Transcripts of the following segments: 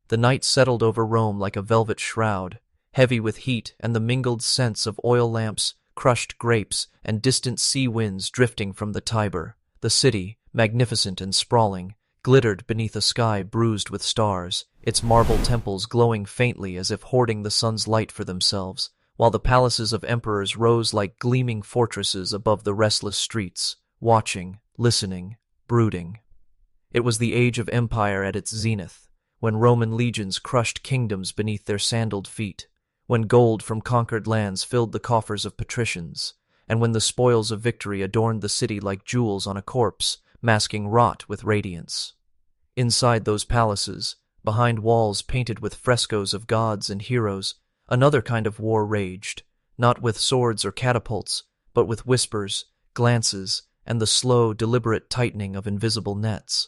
The night settled over Rome like a velvet shroud, heavy with heat and the mingled scents of oil lamps, crushed grapes, and distant sea winds drifting from the Tiber. The city, magnificent and sprawling, glittered beneath a sky bruised with stars, its marble temples glowing faintly as if hoarding the sun's light for themselves, while the palaces of emperors rose like gleaming fortresses above the restless streets, watching, listening, brooding. It was the age of empire at its zenith, when Roman legions crushed kingdoms beneath their sandaled feet, when gold from conquered lands filled the coffers of patricians, and when the spoils of victory adorned the city like jewels on a corpse, masking rot with radiance. Inside those palaces, behind walls painted with frescoes of gods and heroes, another kind of war raged, not with swords or catapults, but with whispers, glances, and the slow, deliberate tightening of invisible nets.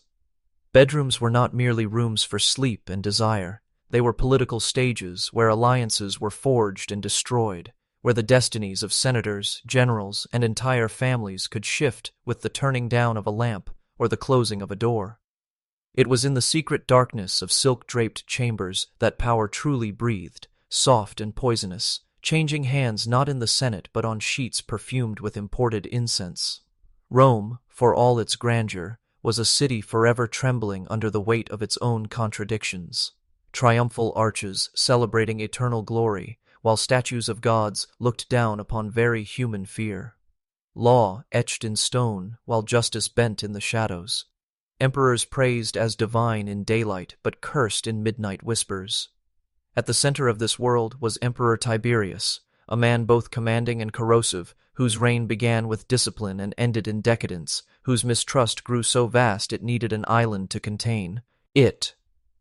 Bedrooms were not merely rooms for sleep and desire. They were political stages where alliances were forged and destroyed, where the destinies of senators, generals, and entire families could shift with the turning down of a lamp or the closing of a door. It was in the secret darkness of silk-draped chambers that power truly breathed, soft and poisonous, changing hands not in the Senate but on sheets perfumed with imported incense. Rome, for all its grandeur, was a city forever trembling under the weight of its own contradictions. Triumphal arches celebrating eternal glory, while statues of gods looked down upon very human fear. Law etched in stone, while justice bent in the shadows. Emperors praised as divine in daylight, but cursed in midnight whispers. At the center of this world was Emperor Tiberius, a man both commanding and corrosive, whose reign began with discipline and ended in decadence, whose mistrust grew so vast it needed an island to contain it.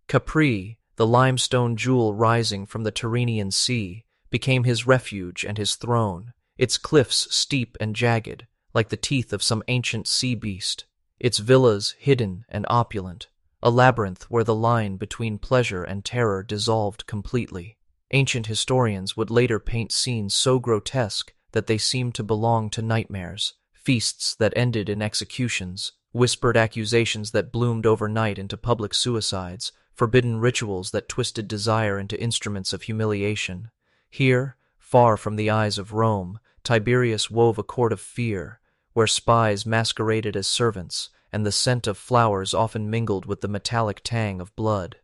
Capri, the limestone jewel rising from the Tyrrhenian Sea, became his refuge and his throne, its cliffs steep and jagged, like the teeth of some ancient sea beast, its villas hidden and opulent, a labyrinth where the line between pleasure and terror dissolved completely. Ancient historians would later paint scenes so grotesque that they seemed to belong to nightmares, feasts that ended in executions, whispered accusations that bloomed overnight into public suicides, forbidden rituals that twisted desire into instruments of humiliation. Here, far from the eyes of Rome, Tiberius wove a court of fear, where spies masqueraded as servants, and the scent of flowers often mingled with the metallic tang of blood.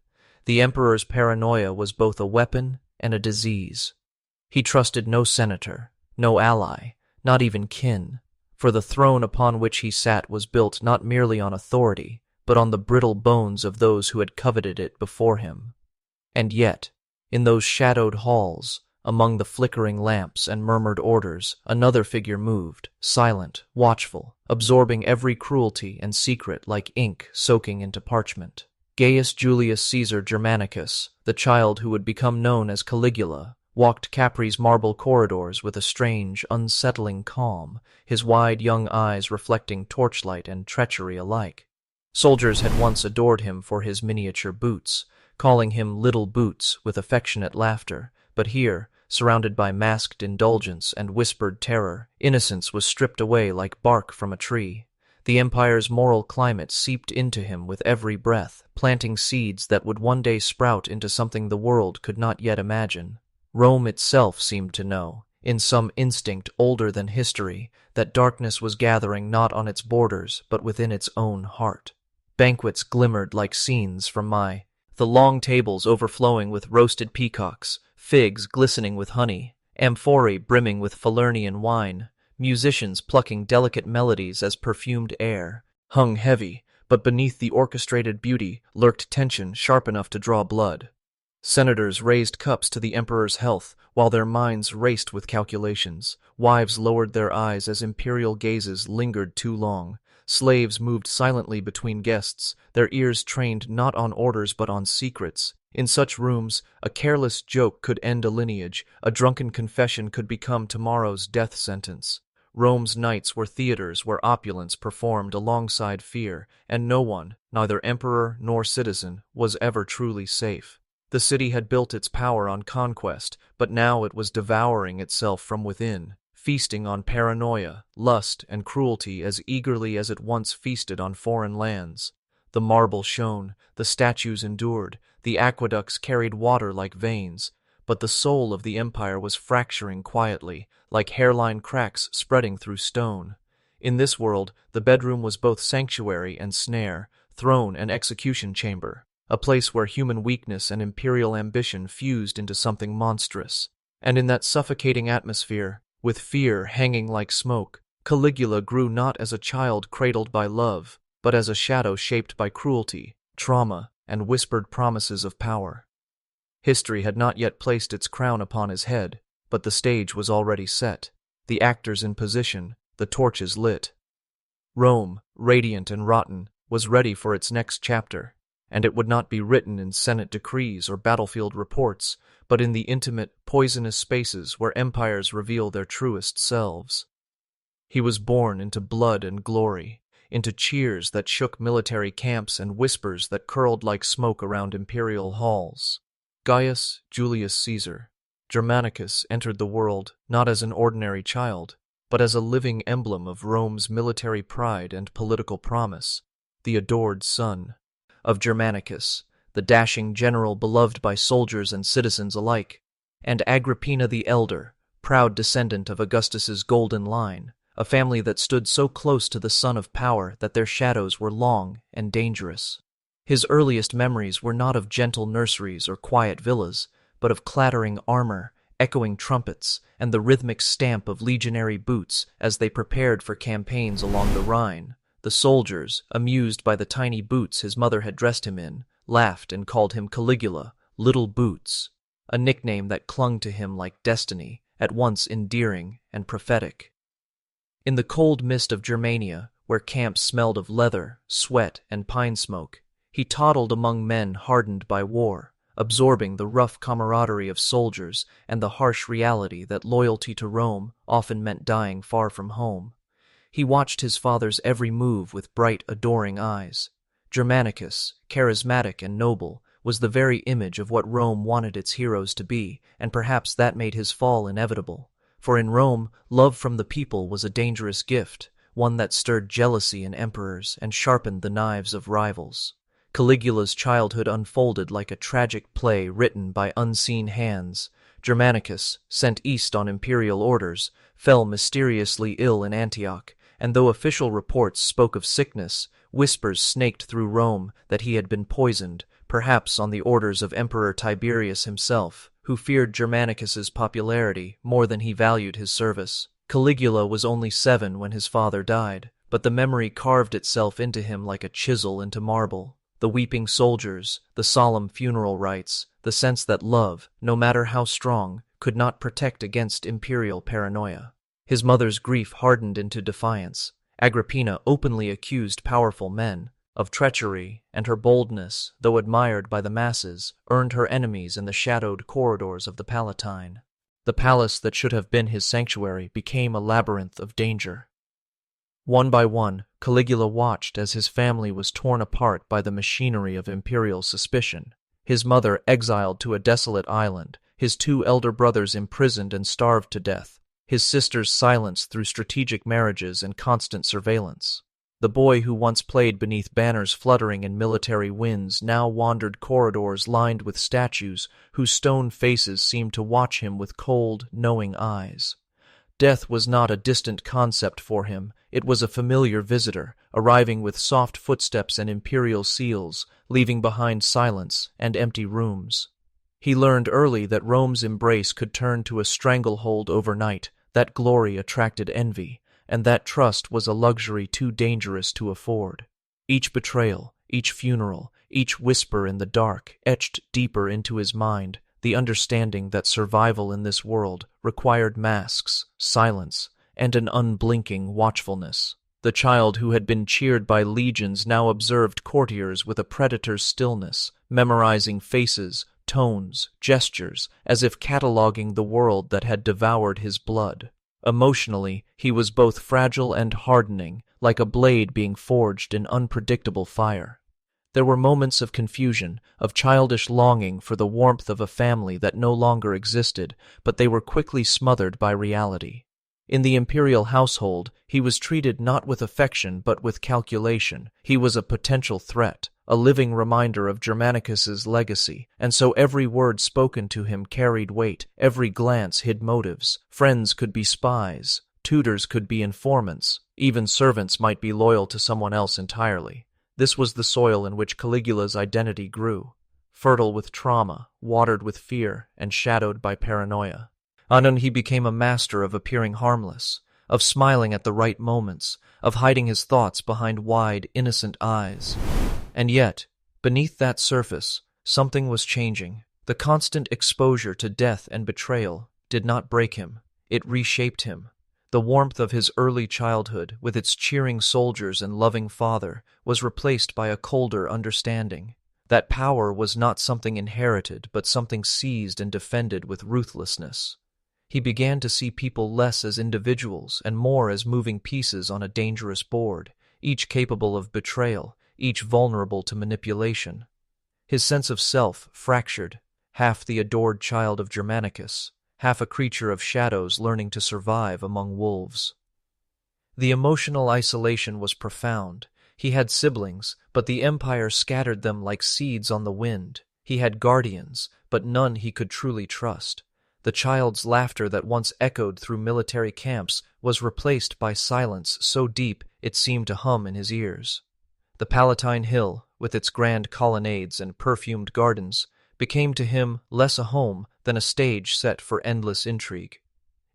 The emperor's paranoia was both a weapon and a disease. He trusted no senator, no ally, not even kin, for the throne upon which he sat was built not merely on authority, but on the brittle bones of those who had coveted it before him. And yet, in those shadowed halls, among the flickering lamps and murmured orders, another figure moved, silent, watchful, absorbing every cruelty and secret like ink soaking into parchment. Gaius Julius Caesar Germanicus, the child who would become known as Caligula, walked Capri's marble corridors with a strange, unsettling calm, his wide young eyes reflecting torchlight and treachery alike. Soldiers had once adored him for his miniature boots, calling him Little Boots with affectionate laughter, but here, surrounded by masked indulgence and whispered terror, innocence was stripped away like bark from a tree. The empire's moral climate seeped into him with every breath, planting seeds that would one day sprout into something the world could not yet imagine. Rome itself seemed to know, in some instinct older than history, that darkness was gathering not on its borders but within its own heart. Banquets glimmered like scenes from the long tables overflowing with roasted peacocks, figs glistening with honey, amphorae brimming with Falernian wine, musicians plucking delicate melodies as perfumed air, hung heavy, but beneath the orchestrated beauty lurked tension sharp enough to draw blood. Senators raised cups to the emperor's health, while their minds raced with calculations. Wives lowered their eyes as imperial gazes lingered too long. Slaves moved silently between guests, their ears trained not on orders but on secrets. In such rooms, a careless joke could end a lineage, a drunken confession could become tomorrow's death sentence. Rome's nights were theaters where opulence performed alongside fear, and no one, neither emperor nor citizen, was ever truly safe. The city had built its power on conquest, but now it was devouring itself from within, feasting on paranoia, lust, and cruelty as eagerly as it once feasted on foreign lands. The marble shone, the statues endured, The aqueducts carried water like veins, but the soul of the empire was fracturing quietly, like hairline cracks spreading through stone. In this world, the bedroom was both sanctuary and snare, throne and execution chamber, a place where human weakness and imperial ambition fused into something monstrous. And in that suffocating atmosphere, with fear hanging like smoke, Caligula grew not as a child cradled by love, but as a shadow shaped by cruelty, trauma, and whispered promises of power. History had not yet placed its crown upon his head, but the stage was already set, the actors in position, the torches lit. Rome, radiant and rotten, was ready for its next chapter, and it would not be written in Senate decrees or battlefield reports, but in the intimate, poisonous spaces where empires reveal their truest selves. He was born into blood and glory, into cheers that shook military camps and whispers that curled like smoke around imperial halls. Gaius Julius Caesar, Germanicus, entered the world not as an ordinary child, but as a living emblem of Rome's military pride and political promise, the adored son of Germanicus, the dashing general beloved by soldiers and citizens alike, and Agrippina the Elder, proud descendant of Augustus's golden line, a family that stood so close to the sun of power that their shadows were long and dangerous. His earliest memories were not of gentle nurseries or quiet villas, but of clattering armor, echoing trumpets, and the rhythmic stamp of legionary boots as they prepared for campaigns along the Rhine. The soldiers, amused by the tiny boots his mother had dressed him in, laughed and called him Caligula, Little Boots, a nickname that clung to him like destiny, at once endearing and prophetic. In the cold mist of Germania, where camps smelled of leather, sweat, and pine smoke, he toddled among men hardened by war, absorbing the rough camaraderie of soldiers and the harsh reality that loyalty to Rome often meant dying far from home. He watched his father's every move with bright, adoring eyes. Germanicus, charismatic and noble, was the very image of what Rome wanted its heroes to be, and perhaps that made his fall inevitable. For in Rome, love from the people was a dangerous gift, one that stirred jealousy in emperors and sharpened the knives of rivals. Caligula's childhood unfolded like a tragic play written by unseen hands. Germanicus, sent east on imperial orders, fell mysteriously ill in Antioch, and though official reports spoke of sickness, whispers snaked through Rome that he had been poisoned, perhaps on the orders of Emperor Tiberius himself, who feared Germanicus's popularity more than he valued his service. Caligula was only 7 when his father died, but the memory carved itself into him like a chisel into marble. The weeping soldiers, the solemn funeral rites, the sense that love, no matter how strong, could not protect against imperial paranoia. His mother's grief hardened into defiance. Agrippina openly accused powerful men of treachery, and her boldness, though admired by the masses, earned her enemies in the shadowed corridors of the Palatine. The palace that should have been his sanctuary became a labyrinth of danger. One by one, Caligula watched as his family was torn apart by the machinery of imperial suspicion. His mother exiled to a desolate island, his 2 elder brothers imprisoned and starved to death, his sisters silenced through strategic marriages and constant surveillance. The boy who once played beneath banners fluttering in military winds now wandered corridors lined with statues whose stone faces seemed to watch him with cold, knowing eyes. Death was not a distant concept for him, it was a familiar visitor, arriving with soft footsteps and imperial seals, leaving behind silence and empty rooms. He learned early that Rome's embrace could turn to a stranglehold overnight, that glory attracted envy, and that trust was a luxury too dangerous to afford. Each betrayal, each funeral, each whisper in the dark etched deeper into his mind the understanding that survival in this world required masks, silence, and an unblinking watchfulness. The child who had been cheered by legions now observed courtiers with a predator's stillness, memorizing faces, tones, gestures, as if cataloging the world that had devoured his blood. Emotionally, he was both fragile and hardening, like a blade being forged in unpredictable fire. There were moments of confusion, of childish longing for the warmth of a family that no longer existed, but they were quickly smothered by reality. In the imperial household, he was treated not with affection but with calculation. He was a potential threat, a living reminder of Germanicus's legacy, and so every word spoken to him carried weight, every glance hid motives. Friends could be spies, tutors could be informants, even servants might be loyal to someone else entirely. This was the soil in which Caligula's identity grew, fertile with trauma, watered with fear, and shadowed by paranoia. Anon he became a master of appearing harmless, of smiling at the right moments, of hiding his thoughts behind wide, innocent eyes. And yet, beneath that surface, something was changing. The constant exposure to death and betrayal did not break him, it reshaped him. The warmth of his early childhood, with its cheering soldiers and loving father, was replaced by a colder understanding. That power was not something inherited, but something seized and defended with ruthlessness. He began to see people less as individuals and more as moving pieces on a dangerous board, each capable of betrayal, each vulnerable to manipulation. His sense of self fractured, half the adored child of Germanicus, half a creature of shadows learning to survive among wolves. The emotional isolation was profound. He had siblings, but the empire scattered them like seeds on the wind. He had guardians, but none he could truly trust. The child's laughter that once echoed through military camps was replaced by silence so deep it seemed to hum in his ears. The Palatine Hill, with its grand colonnades and perfumed gardens, became to him less a home than a stage set for endless intrigue.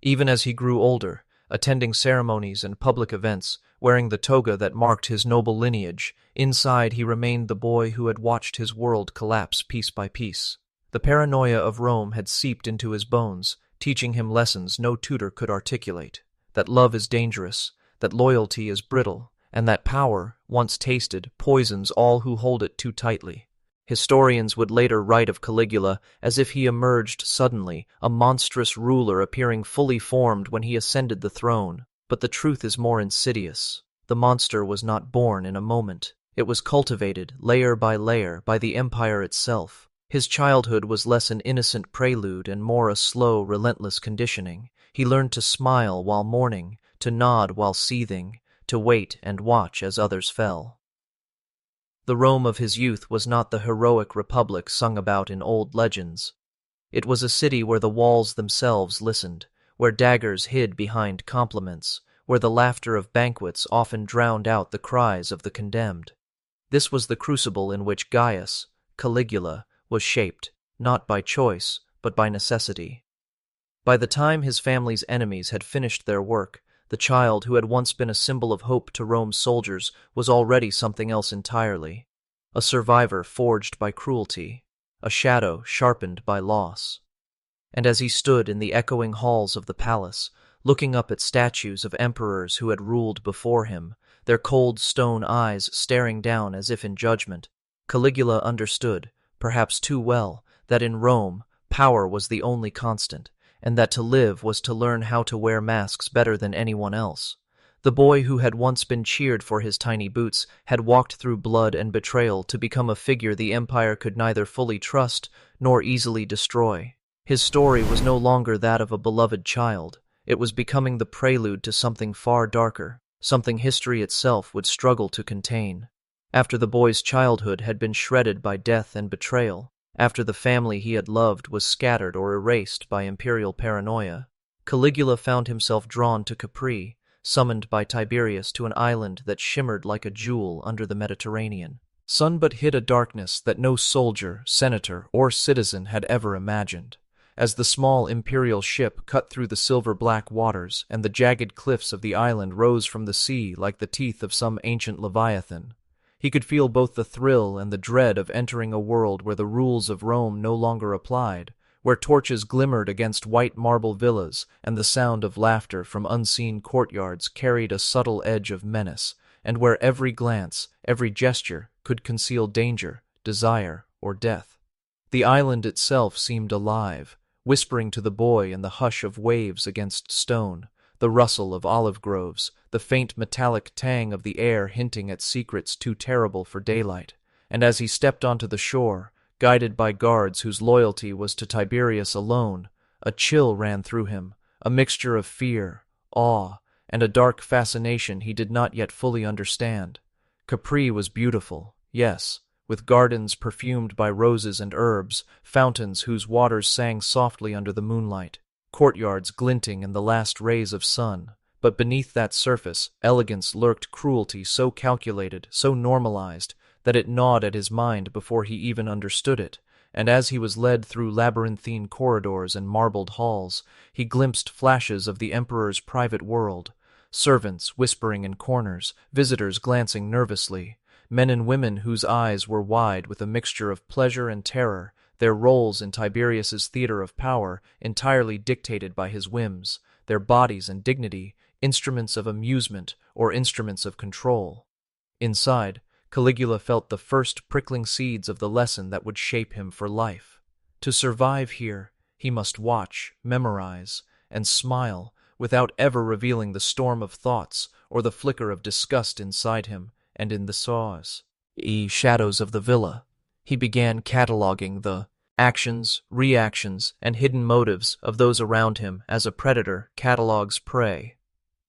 Even as he grew older, attending ceremonies and public events, wearing the toga that marked his noble lineage, inside he remained the boy who had watched his world collapse piece by piece. The paranoia of Rome had seeped into his bones, teaching him lessons no tutor could articulate, that love is dangerous, that loyalty is brittle, and that power, once tasted, poisons all who hold it too tightly. Historians would later write of Caligula as if he emerged suddenly, a monstrous ruler appearing fully formed when he ascended the throne. But the truth is more insidious. The monster was not born in a moment. It was cultivated, layer by layer, by the empire itself. His childhood was less an innocent prelude and more a slow, relentless conditioning. He learned to smile while mourning, to nod while seething, to wait and watch as others fell. The Rome of his youth was not the heroic republic sung about in old legends. It was a city where the walls themselves listened, where daggers hid behind compliments, where the laughter of banquets often drowned out the cries of the condemned. This was the crucible in which Gaius, Caligula, was shaped, not by choice, but by necessity. By the time his family's enemies had finished their work, the child who had once been a symbol of hope to Rome's soldiers was already something else entirely, a survivor forged by cruelty, a shadow sharpened by loss. And as he stood in the echoing halls of the palace, looking up at statues of emperors who had ruled before him, their cold stone eyes staring down as if in judgment, Caligula understood, perhaps too well, that in Rome power was the only constant, and that to live was to learn how to wear masks better than anyone else. The boy who had once been cheered for his tiny boots had walked through blood and betrayal to become a figure the empire could neither fully trust nor easily destroy. His story was no longer that of a beloved child. It was becoming the prelude to something far darker, something history itself would struggle to contain. After the boy's childhood had been shredded by death and betrayal, after the family he had loved was scattered or erased by imperial paranoia, Caligula found himself drawn to Capri, summoned by Tiberius to an island that shimmered like a jewel under the Mediterranean. Sun but hid a darkness that no soldier, senator, or citizen had ever imagined. As the small imperial ship cut through the silver-black waters and the jagged cliffs of the island rose from the sea like the teeth of some ancient leviathan, he could feel both the thrill and the dread of entering a world where the rules of Rome no longer applied, where torches glimmered against white marble villas and the sound of laughter from unseen courtyards carried a subtle edge of menace, and where every glance, every gesture could conceal danger, desire, or death. The island itself seemed alive, whispering to the boy in the hush of waves against stone, the rustle of olive groves, the faint metallic tang of the air hinting at secrets too terrible for daylight. And as he stepped onto the shore, guided by guards whose loyalty was to Tiberius alone, a chill ran through him, a mixture of fear, awe, and a dark fascination he did not yet fully understand. Capri was beautiful, yes, with gardens perfumed by roses and herbs, fountains whose waters sang softly under the moonlight, courtyards glinting in the last rays of sun. But beneath that surface, elegance lurked cruelty so calculated, so normalized, that it gnawed at his mind before he even understood it. And as he was led through labyrinthine corridors and marbled halls, he glimpsed flashes of the emperor's private world, servants whispering in corners, visitors glancing nervously, men and women whose eyes were wide with a mixture of pleasure and terror, their roles in Tiberius's theater of power entirely dictated by his whims, their bodies and dignity instruments of amusement or instruments of control. Inside, Caligula felt the first prickling seeds of the lesson that would shape him for life. To survive here, he must watch, memorize, and smile without ever revealing the storm of thoughts or the flicker of disgust inside him and in the shadows of the villa. He began cataloging the actions, reactions, and hidden motives of those around him as a predator catalogs prey.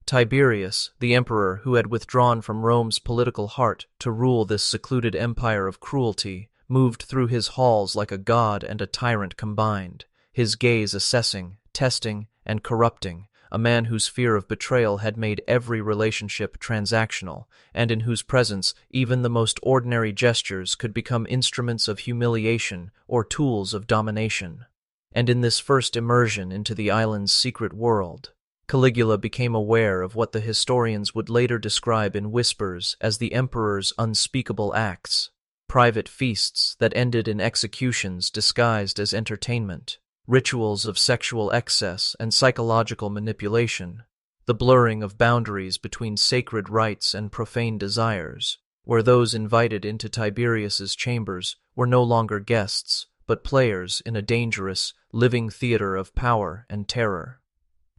Tiberius, the emperor who had withdrawn from Rome's political heart to rule this secluded empire of cruelty, moved through his halls like a god and a tyrant combined, his gaze assessing, testing, and corrupting, a man whose fear of betrayal had made every relationship transactional, and in whose presence even the most ordinary gestures could become instruments of humiliation or tools of domination. And in this first immersion into the island's secret world, Caligula became aware of what the historians would later describe in whispers as the emperor's unspeakable acts, private feasts that ended in executions disguised as entertainment, rituals of sexual excess and psychological manipulation, the blurring of boundaries between sacred rites and profane desires, where those invited into Tiberius's chambers were no longer guests, but players in a dangerous, living theater of power and terror.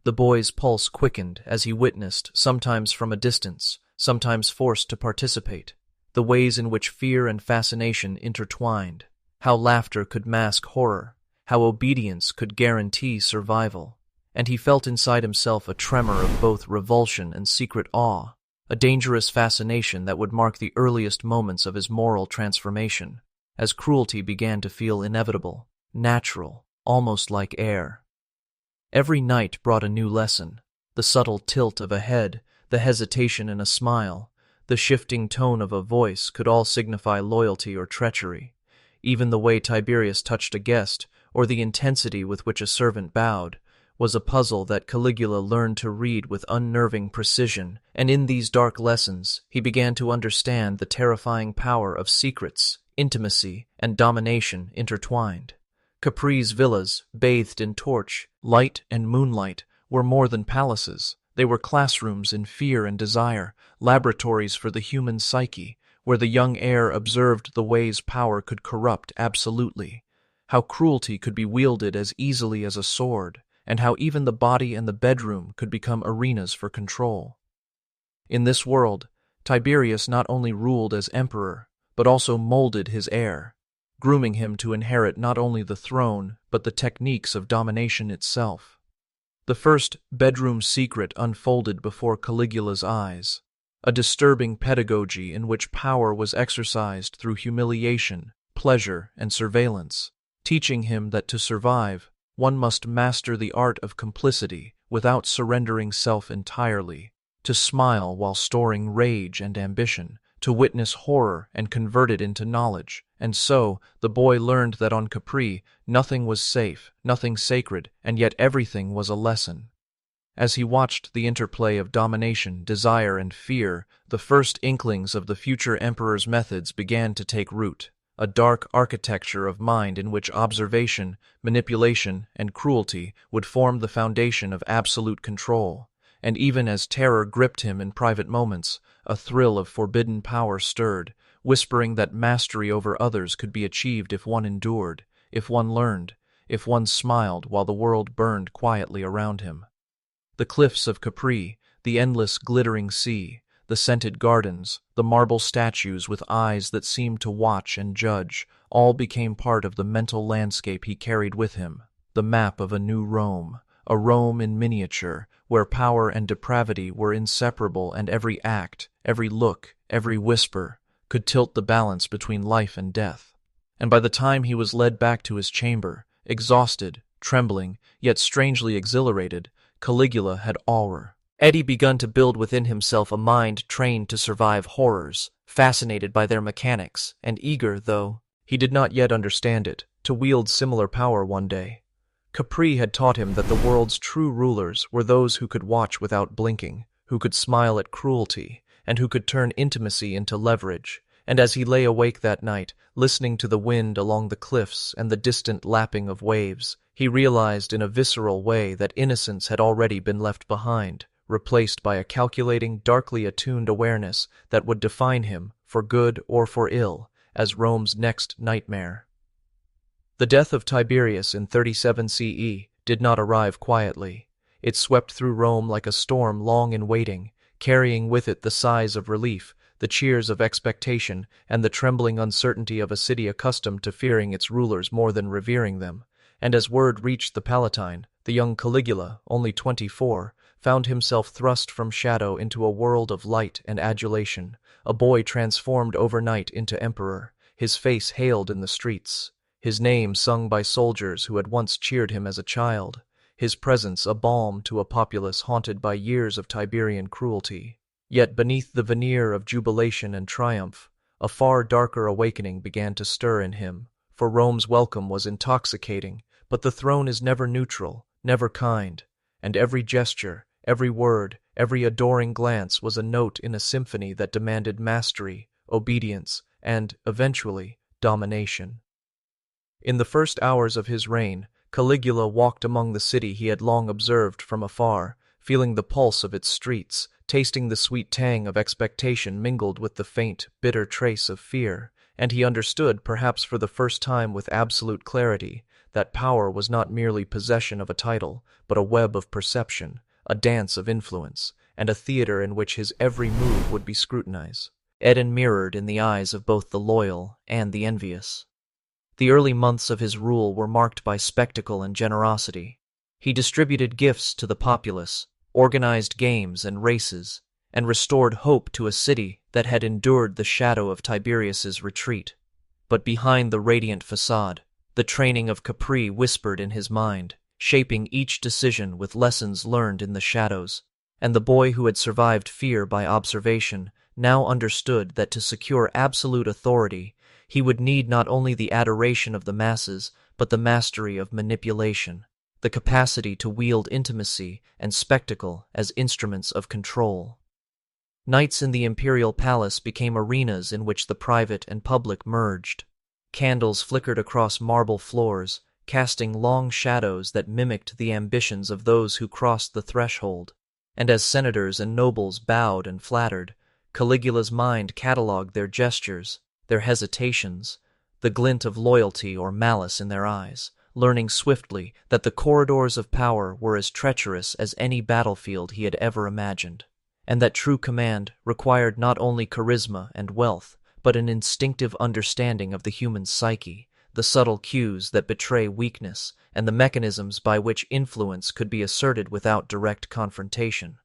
The boy's pulse quickened as he witnessed, sometimes from a distance, sometimes forced to participate, the ways in which fear and fascination intertwined, how laughter could mask horror, how obedience could guarantee survival, and he felt inside himself a tremor of both revulsion and secret awe, a dangerous fascination that would mark the earliest moments of his moral transformation, as cruelty began to feel inevitable, natural, almost like air. Every night brought a new lesson, the subtle tilt of a head, the hesitation in a smile, the shifting tone of a voice could all signify loyalty or treachery. Even the way Tiberius touched a guest, or the intensity with which a servant bowed, was a puzzle that Caligula learned to read with unnerving precision, and in these dark lessons he began to understand the terrifying power of secrets, intimacy, and domination intertwined. Capri's villas, bathed in torch, light, and moonlight, were more than palaces. They were classrooms in fear and desire, laboratories for the human psyche, where the young heir observed the ways power could corrupt absolutely, how cruelty could be wielded as easily as a sword, and how even the body and the bedroom could become arenas for control. In this world, Tiberius not only ruled as emperor, but also molded his heir, grooming him to inherit not only the throne, but the techniques of domination itself. The first bedroom secret unfolded before Caligula's eyes, a disturbing pedagogy in which power was exercised through humiliation, pleasure, and surveillance, teaching him that to survive, one must master the art of complicity without surrendering self entirely, to smile while storing rage and ambition, to witness horror and convert it into knowledge. And so, the boy learned that on Capri, nothing was safe, nothing sacred, and yet everything was a lesson. As he watched the interplay of domination, desire, and fear, the first inklings of the future emperor's methods began to take root, a dark architecture of mind in which observation, manipulation, and cruelty would form the foundation of absolute control. And even as terror gripped him in private moments, a thrill of forbidden power stirred, whispering that mastery over others could be achieved if one endured, if one learned, if one smiled while the world burned quietly around him. The cliffs of Capri, the endless glittering sea, the scented gardens, the marble statues with eyes that seemed to watch and judge, all became part of the mental landscape he carried with him, the map of a new Rome, a Rome in miniature, where power and depravity were inseparable and every act, every look, every whisper could tilt the balance between life and death. And by the time he was led back to his chamber, exhausted, trembling, yet strangely exhilarated, Caligula had awe. Eddie begun to build within himself a mind trained to survive horrors, fascinated by their mechanics, and eager, though he did not yet understand it, to wield similar power one day. Capri had taught him that the world's true rulers were those who could watch without blinking, who could smile at cruelty, and who could turn intimacy into leverage. And as he lay awake that night, listening to the wind along the cliffs and the distant lapping of waves, he realized in a visceral way that innocence had already been left behind, replaced by a calculating, darkly attuned awareness that would define him, for good or for ill, as Rome's next nightmare. The death of Tiberius in 37 CE did not arrive quietly. It swept through Rome like a storm long in waiting, carrying with it the sighs of relief, the cheers of expectation, and the trembling uncertainty of a city accustomed to fearing its rulers more than revering them. And as word reached the Palatine, the young Caligula, only 24, found himself thrust from shadow into a world of light and adulation, a boy transformed overnight into emperor, his face hailed in the streets, his name sung by soldiers who had once cheered him as a child, his presence a balm to a populace haunted by years of Tiberian cruelty. Yet beneath the veneer of jubilation and triumph, a far darker awakening began to stir in him, for Rome's welcome was intoxicating, but the throne is never neutral, never kind, and every gesture, every word, every adoring glance was a note in a symphony that demanded mastery, obedience, and, eventually, domination. In the first hours of his reign, Caligula walked among the city he had long observed from afar, feeling the pulse of its streets, tasting the sweet tang of expectation mingled with the faint, bitter trace of fear, and he understood, perhaps for the first time with absolute clarity, that power was not merely possession of a title, but a web of perception, a dance of influence, and a theater in which his every move would be scrutinized, and mirrored in the eyes of both the loyal and the envious. The early months of his rule were marked by spectacle and generosity. He distributed gifts to the populace, organized games and races, and restored hope to a city that had endured the shadow of Tiberius's retreat. But behind the radiant facade, the training of Capri whispered in his mind, shaping each decision with lessons learned in the shadows, and the boy who had survived fear by observation now understood that to secure absolute authority, he would need not only the adoration of the masses, but the mastery of manipulation, the capacity to wield intimacy and spectacle as instruments of control. Nights in the imperial palace became arenas in which the private and public merged. Candles flickered across marble floors, casting long shadows that mimicked the ambitions of those who crossed the threshold, and as senators and nobles bowed and flattered, Caligula's mind catalogued their gestures, their hesitations, the glint of loyalty or malice in their eyes, learning swiftly that the corridors of power were as treacherous as any battlefield he had ever imagined, and that true command required not only charisma and wealth, but an instinctive understanding of the human psyche, the subtle cues that betray weakness, and the mechanisms by which influence could be asserted without direct confrontation.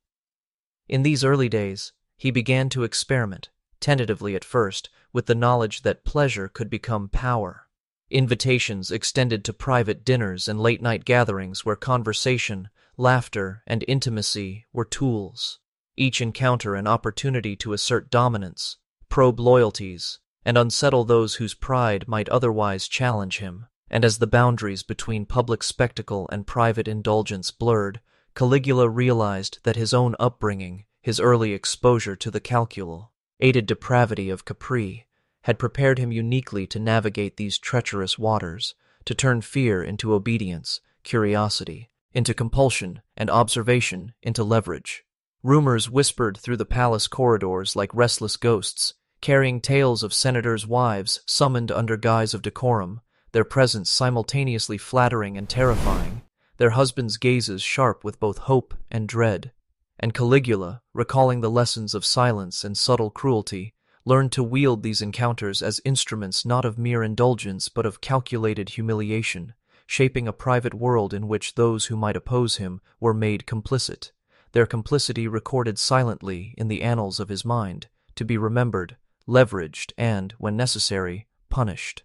In these early days, he began to experiment, tentatively at first, with the knowledge that pleasure could become power. Invitations extended to private dinners and late-night gatherings where conversation, laughter, and intimacy were tools, each encounter an opportunity to assert dominance, probe loyalties, and unsettle those whose pride might otherwise challenge him. And as the boundaries between public spectacle and private indulgence blurred, Caligula realized that his own upbringing, his early exposure to the calculated depravity of Capri, had prepared him uniquely to navigate these treacherous waters, to turn fear into obedience, curiosity into compulsion, and observation into leverage. Rumors whispered through the palace corridors like restless ghosts, carrying tales of senators' wives summoned under guise of decorum, their presence simultaneously flattering and terrifying, their husbands' gazes sharp with both hope and dread. And Caligula, recalling the lessons of silence and subtle cruelty, learned to wield these encounters as instruments not of mere indulgence but of calculated humiliation, shaping a private world in which those who might oppose him were made complicit, their complicity recorded silently in the annals of his mind, to be remembered, leveraged, and, when necessary, punished.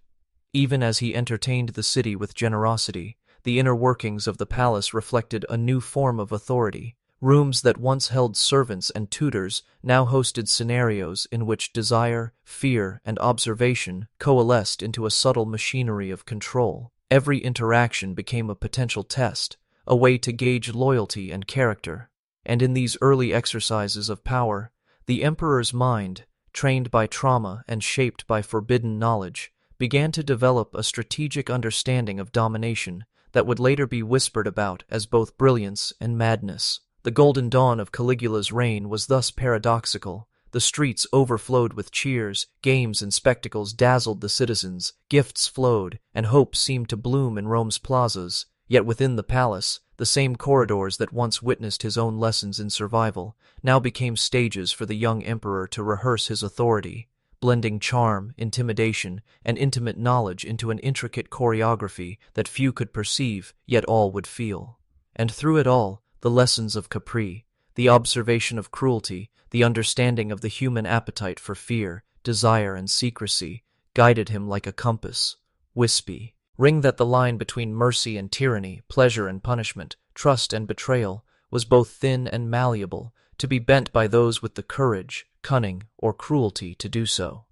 Even as he entertained the city with generosity, the inner workings of the palace reflected a new form of authority. Rooms that once held servants and tutors now hosted scenarios in which desire, fear, and observation coalesced into a subtle machinery of control. Every interaction became a potential test, a way to gauge loyalty and character. And in these early exercises of power, the emperor's mind, trained by trauma and shaped by forbidden knowledge, began to develop a strategic understanding of domination that would later be whispered about as both brilliance and madness. The golden dawn of Caligula's reign was thus paradoxical. The streets overflowed with cheers, games and spectacles dazzled the citizens, gifts flowed, and hope seemed to bloom in Rome's plazas. Yet within the palace, the same corridors that once witnessed his own lessons in survival now became stages for the young emperor to rehearse his authority, blending charm, intimidation, and intimate knowledge into an intricate choreography that few could perceive, yet all would feel. And through it all, the lessons of Capri, the observation of cruelty, the understanding of the human appetite for fear, desire, and secrecy, guided him like a compass, wispy, ring that the line between mercy and tyranny, pleasure and punishment, trust and betrayal, was both thin and malleable, to be bent by those with the courage, cunning, or cruelty to do so.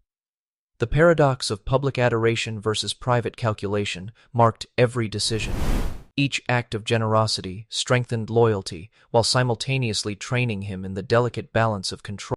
The paradox of public adoration versus private calculation marked every decision. Each act of generosity strengthened loyalty while simultaneously training him in the delicate balance of control.